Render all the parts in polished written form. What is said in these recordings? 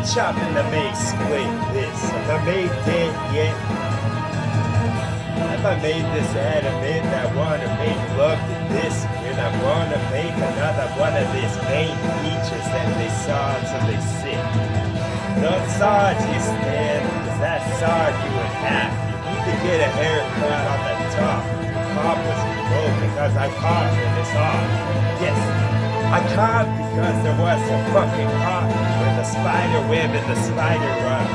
chopping the made split this. Have I made dead yet? Have I made this adamant that wanna make love to this? When I wanna make another one of these main features that they saw till they sit. The side you stand, cause that side you would have. You need to get a haircut on the top. The top was removed because I caught in this off. Yes, I caught because there was a fucking caught with the spider web and the spider run.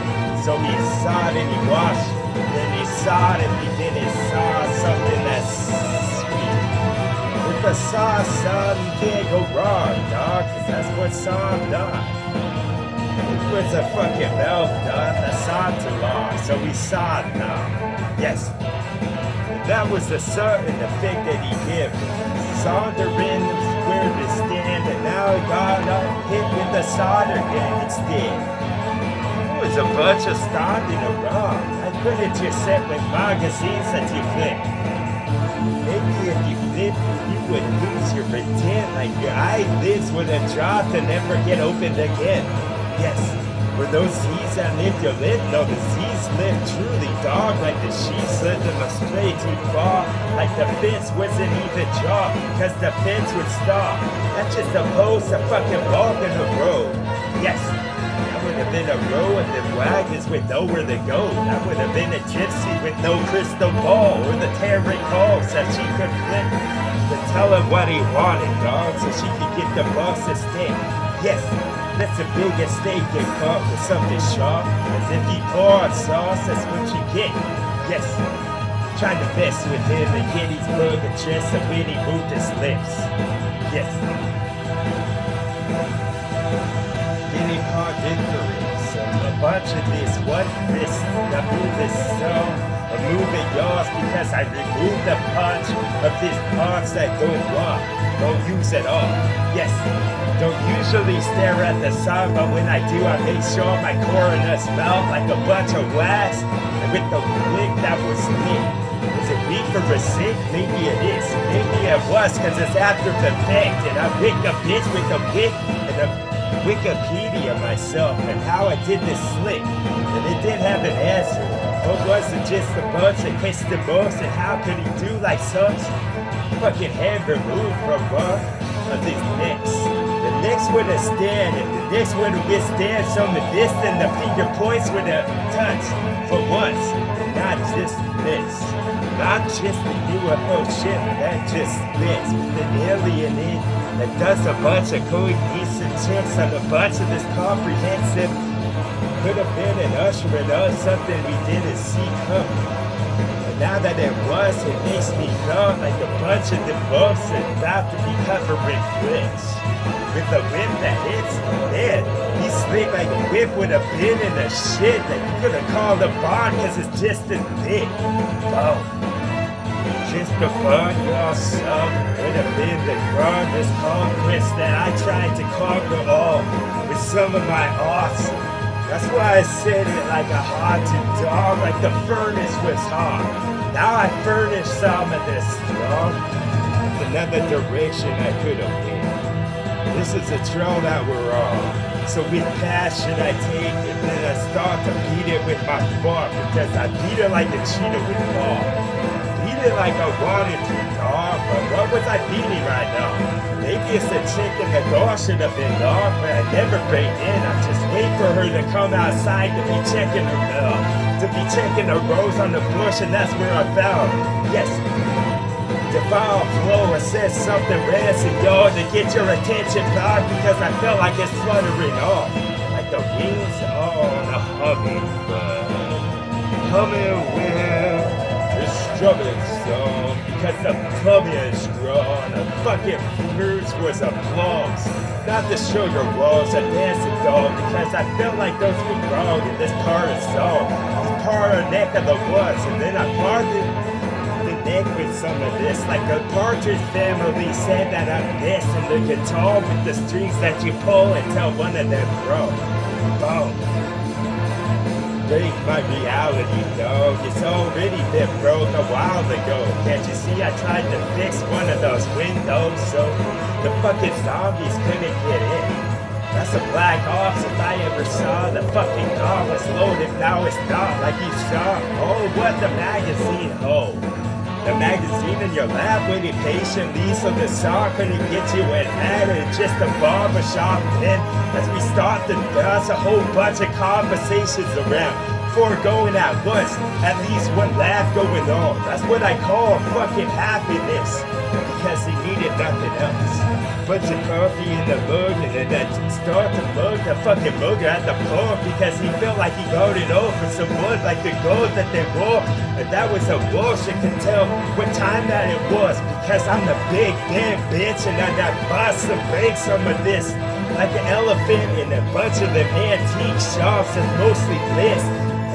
So he saw it and he washed it. Then he saw it and then he saw something that's sweet. With the sauce, son, you can't go wrong, dog, cause that's what Sam done. It was a fucking milk, dog, the Sam too long, so we saw it now. Yes. And that was the certain effect that he gave. Soldering where to stand, and now he got hit with the solder gang instead. It was a bunch of standing around. I couldn't just set with magazines that you flip. Maybe if you flip, you would lose your pretend, like your eyelids would have dropped and never get opened again. Yes, were those Z's that lived your lid? No, the Z's lived truly, dog, like the sheets led them astray too far. Like the fence wasn't even jaw, cause the fence would stop. That's just opposed to fucking walking the road. Yes. That would have been a row of the wagons with nowhere to go. That would have been a gypsy with no crystal ball, or the tarot calls that she could flip to tell him what he wanted, dog, so she could get the boss to stick. Yes, that's the biggest steak get caught with something sharp. As if he poured sauce, that's what you get. Yes, trying to mess with him and get his bug and dress up when he moved his lips. Yes. Getting hard inference. A bunch of this, what this, the move is so, a move it yours because I removed the punch of these parts that go wrong. Don't use it all. Yes, don't usually stare at the sun, but when I do, I make sure my coroners melt like a bunch of wax. And with the lick that was lit. Is it weak for receipt? Maybe it is. Maybe it was, cause it's after the fact. And I pick a bitch with a wick and a Wikipedia myself and how I did this slick. And it didn't have an answer. Or was it just a bunch of questions? And how could he do like such? Fucking hand removed from one of these necks. The next would have stand, and the next would have withstand some of this, and the finger points would have touched for once, and not just this. Not just the UFO shit, that just fits with an alien in that does a bunch of cohesive checks on a bunch of this comprehensive. Could have been an ushering us something we didn't see coming. Now that it was, it makes me dumb like a bunch of the bumps and about to be covered with flips. With a whip that hits the head, he slick like a whip with a pin in the shit that you could have called a barn cause it's just as big. Oh, just to fun yourself would have been the grandest conquest that I tried to conquer all with some of my arts. That's why I said it like a haunted dog, like the furnace was hot. Now I furnish some of this strong. Another direction I could have been. This is a trail that we're on. So with passion I take it, then I start to beat it with my fork because I beat it like a cheetah with ball. Beat it like I wanted to, dog, but what was I beating right now? Maybe it's a chick in the door should have been dog, but I never break in. I just wait for her to come outside to be checking her bill, to be checking the rose on the bush, and that's where I found it. Yes, the foul flow, it says something rancid, y'all, to get your attention, dog, because I felt like it's fluttering off, like the wings on a hummingbird, humming with the strumming song, because the tummy is grown. The fucking fruits was applause, not the sugar walls, a dancing dog, because I felt like those were wrong in this part of song, this part of neck of the woods, and then I parted the neck with some of this, like a Partridge Family said that I'm this, and the guitar with the strings that you pull until one of them broke. Boom. Break my reality, dog. It's already been broke a while ago. Can't you see I tried to fix one of those windows so the fucking zombies couldn't get in? That's just a black ops. If I ever saw the fucking car was loaded, now it's not like you saw. Oh, what the magazine? Oh, the magazine in your lap, waiting patiently so the song couldn't get you an ad. It's just a barbershop then as we start to dust a whole bunch of conversations around. Before going at once, at least one laugh going on. That's what I call fucking happiness, because he needed nothing else. Bunch of coffee in the mug, and then start to mug the fucking mugger at the pump because he felt like he got it off with some wood like the gold that they wore. And that was a bullshit, can tell what time that it was because I'm the big damn bitch and I got bust and break some of this like an elephant in a bunch of them antique shops that's mostly bliss.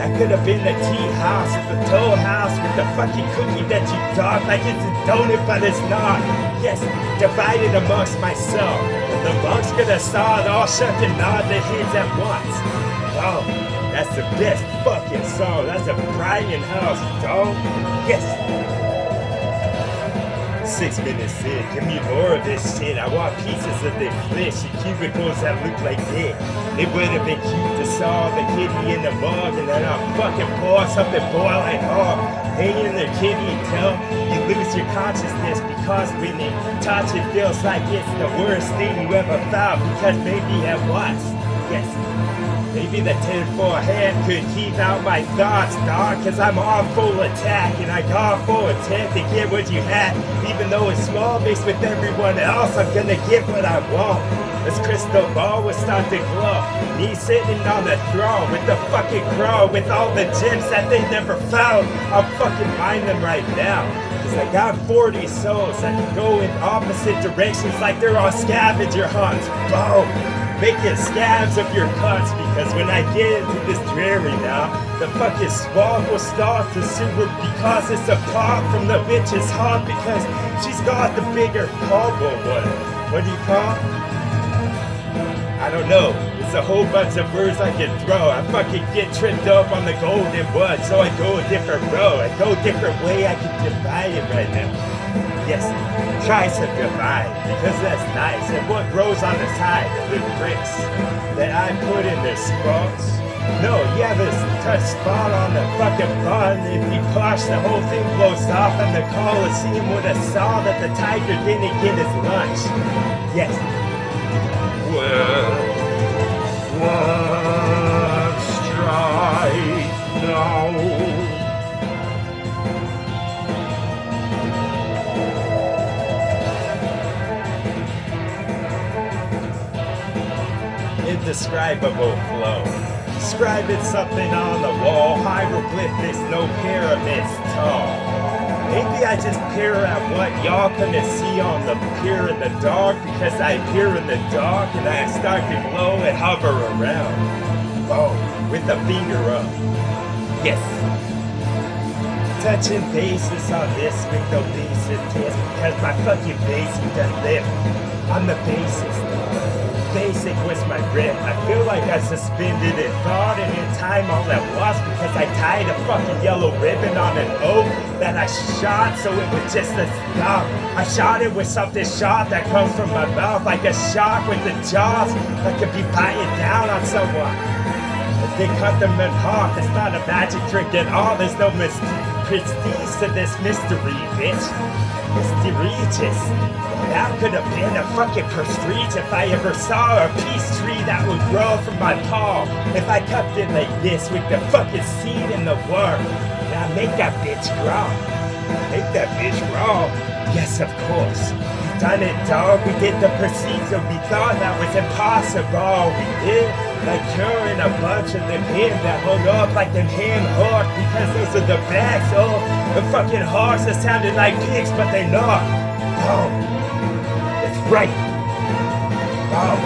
That could have been the tea house or the toll house with the fucking cookie that you dog like it's a donut but it's not. Yes, divided amongst myself. And the monks could have saw it all shut and nod their heads at once. Oh, that's the best fucking song. That's a Brian House, dog. Yes. 6 minutes in, give me more of this shit. I want pieces of their flesh and cubicles that look like that. It would have been cute to saw the kitty in the mug and then I'll fucking pour something boiling hot. Hang in there, kitty, until you lose your consciousness because when you touch it feels like it's the worst thing you ever felt because maybe it was. Yes. Maybe the 10-4 hand could keep out my thoughts, dog, cause I'm on full attack and I got full intent to get what you had. Even though it's small mixed with everyone else, I'm gonna get what I want. This crystal ball will start to glow. Me sitting on the throne with the fucking crow with all the gems that they never found. I'll fucking mine them right now. Cause I got 40 souls that can go in opposite directions like they're on scavenger hunts. Boom! Making scabs of your cuts because when I get into this dreary now, the fucking swamp will start to sewer because it's apart from the bitch's heart because she's got the bigger combo one. What do you call? I don't know. It's a whole bunch of words I can throw. I fucking get tripped up on the golden one, so I go a different road. I go a different way. I can divide it right now. Yes, try to divide because that's nice. And what grows on the side of the bricks that I put in their spots? No, yeah, this touch spot on the fucking button. If you push, the whole thing blows off, and the Coliseum would have saw that the tiger didn't get his lunch. Yes. Well, one strike now. Indescribable flow. Describing something on the wall, hieroglyphics, no pyramids tall. Maybe I just peer at what y'all couldn't see on the pier in the dark because I appear in the dark and I start to glow and hover around. Oh, with the finger up. Yes. Touching bases on this with no basic test because my fucking basic doesn't live. I'm the bassist. Basic was my grip. I feel like I suspended in thought and in time all at once because I tied a fucking yellow ribbon on an oak that I shot so it was just a stop. I shot it with something sharp that comes from my mouth like a shark with the jaws that could be biting down on someone. If they cut them in half, it's not a magic trick at all. There's no prestige to this mystery, bitch. Mysterious. That could have been a fucking prestige if I ever saw a peace tree that would grow from my palm. If I cupped it like this with the fucking seed in the worm. Now make that bitch grow. Make that bitch grow. Yes, of course. We've done it, dog. We did the procedure. We thought that was impossible. We did. Like curing a bunch of them him that hung up like them ham hawks because those are the backs. Oh, the fucking hawks that sounded like pigs, but they not. Oh. Right. Wow.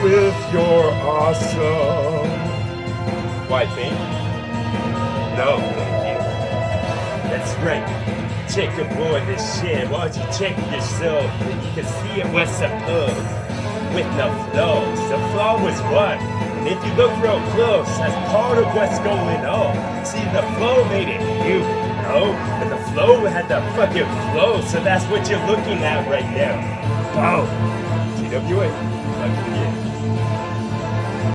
With your awesome. Why, thank you? No, thank you. That's right. Check aboard this shit. Why don't you check yourself and you can see it was supposed. With no flows. The flow was what? And if you look real close, that's part of what's going on. See, the flow made it human. know, but the flow had the fucking flow, so that's what you're looking at right now. Wow. TWA. Fucking